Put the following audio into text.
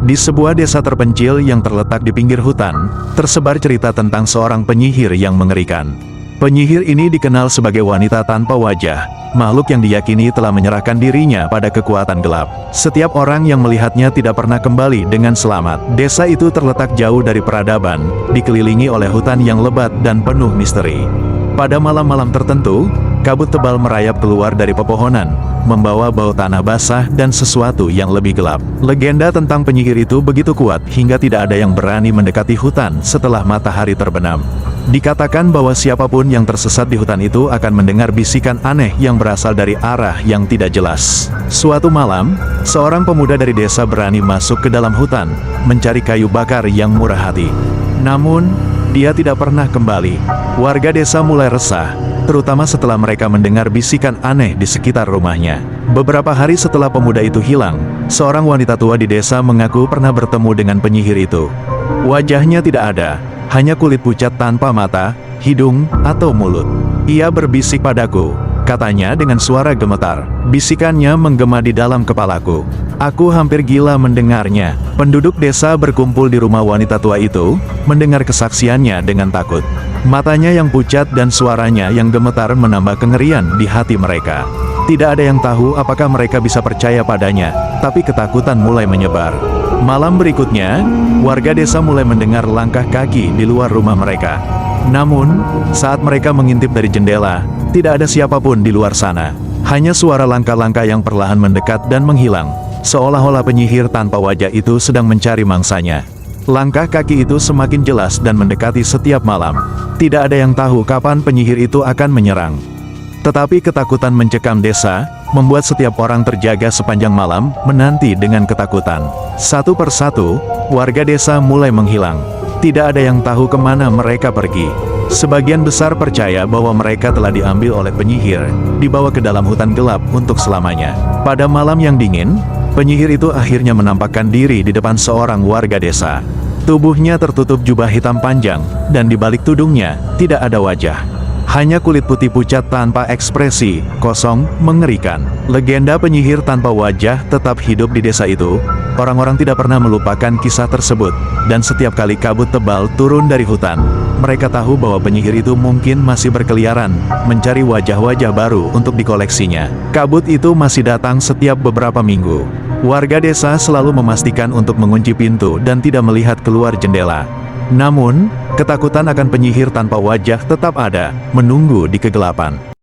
Di sebuah desa terpencil yang terletak di pinggir hutan, tersebar cerita tentang seorang penyihir yang mengerikan. Penyihir ini dikenal sebagai wanita tanpa wajah, makhluk yang diyakini telah menyerahkan dirinya pada kekuatan gelap. Setiap orang yang melihatnya tidak pernah kembali dengan selamat. Desa itu terletak jauh dari peradaban, dikelilingi oleh hutan yang lebat dan penuh misteri. Pada malam-malam tertentu, kabut tebal merayap keluar dari pepohonan, membawa bau tanah basah dan sesuatu yang lebih gelap. Legenda tentang penyihir itu begitu kuat hingga tidak ada yang berani mendekati hutan setelah matahari terbenam. Dikatakan bahwa siapapun yang tersesat di hutan itu akan mendengar bisikan aneh yang berasal dari arah yang tidak jelas. Suatu malam, seorang pemuda dari desa berani masuk ke dalam hutan, mencari kayu bakar yang murah hati. Namun, dia tidak pernah kembali. Warga desa mulai resah, terutama setelah mereka mendengar bisikan aneh di sekitar rumahnya. Beberapa hari setelah pemuda itu hilang, seorang wanita tua di desa mengaku pernah bertemu dengan penyihir itu. Wajahnya tidak ada, hanya kulit pucat tanpa mata, hidung, atau mulut. Ia berbisik padaku, katanya dengan suara gemetar. Bisikannya menggema di dalam kepalaku. Aku hampir gila mendengarnya. Penduduk desa berkumpul di rumah wanita tua itu, mendengar kesaksiannya dengan takut. Matanya yang pucat dan suaranya yang gemetar menambah kengerian di hati mereka. Tidak ada yang tahu apakah mereka bisa percaya padanya, tapi ketakutan mulai menyebar. Malam berikutnya, warga desa mulai mendengar langkah kaki di luar rumah mereka. Namun, saat mereka mengintip dari jendela, tidak ada siapapun di luar sana. Hanya suara langkah-langkah yang perlahan mendekat dan menghilang, seolah-olah penyihir tanpa wajah itu sedang mencari mangsanya. Langkah kaki itu semakin jelas dan mendekati setiap malam. Tidak ada yang tahu kapan penyihir itu akan menyerang. Tetapi ketakutan mencekam desa, membuat setiap orang terjaga sepanjang malam, menanti dengan ketakutan. Satu persatu, warga desa mulai menghilang. Tidak ada yang tahu kemana mereka pergi. Sebagian besar percaya bahwa mereka telah diambil oleh penyihir, dibawa ke dalam hutan gelap untuk selamanya. Pada malam yang dingin, penyihir itu akhirnya menampakkan diri di depan seorang warga desa. Tubuhnya tertutup jubah hitam panjang, dan di balik tudungnya, tidak ada wajah. Hanya kulit putih pucat tanpa ekspresi, kosong, mengerikan. Legenda penyihir tanpa wajah tetap hidup di desa itu. Orang-orang tidak pernah melupakan kisah tersebut, dan setiap kali kabut tebal turun dari hutan, mereka tahu bahwa penyihir itu mungkin masih berkeliaran, mencari wajah-wajah baru untuk dikoleksinya. Kabut itu masih datang setiap beberapa minggu. Warga desa selalu memastikan untuk mengunci pintu dan tidak melihat keluar jendela. Namun, ketakutan akan penyihir tanpa wajah tetap ada, menunggu di kegelapan.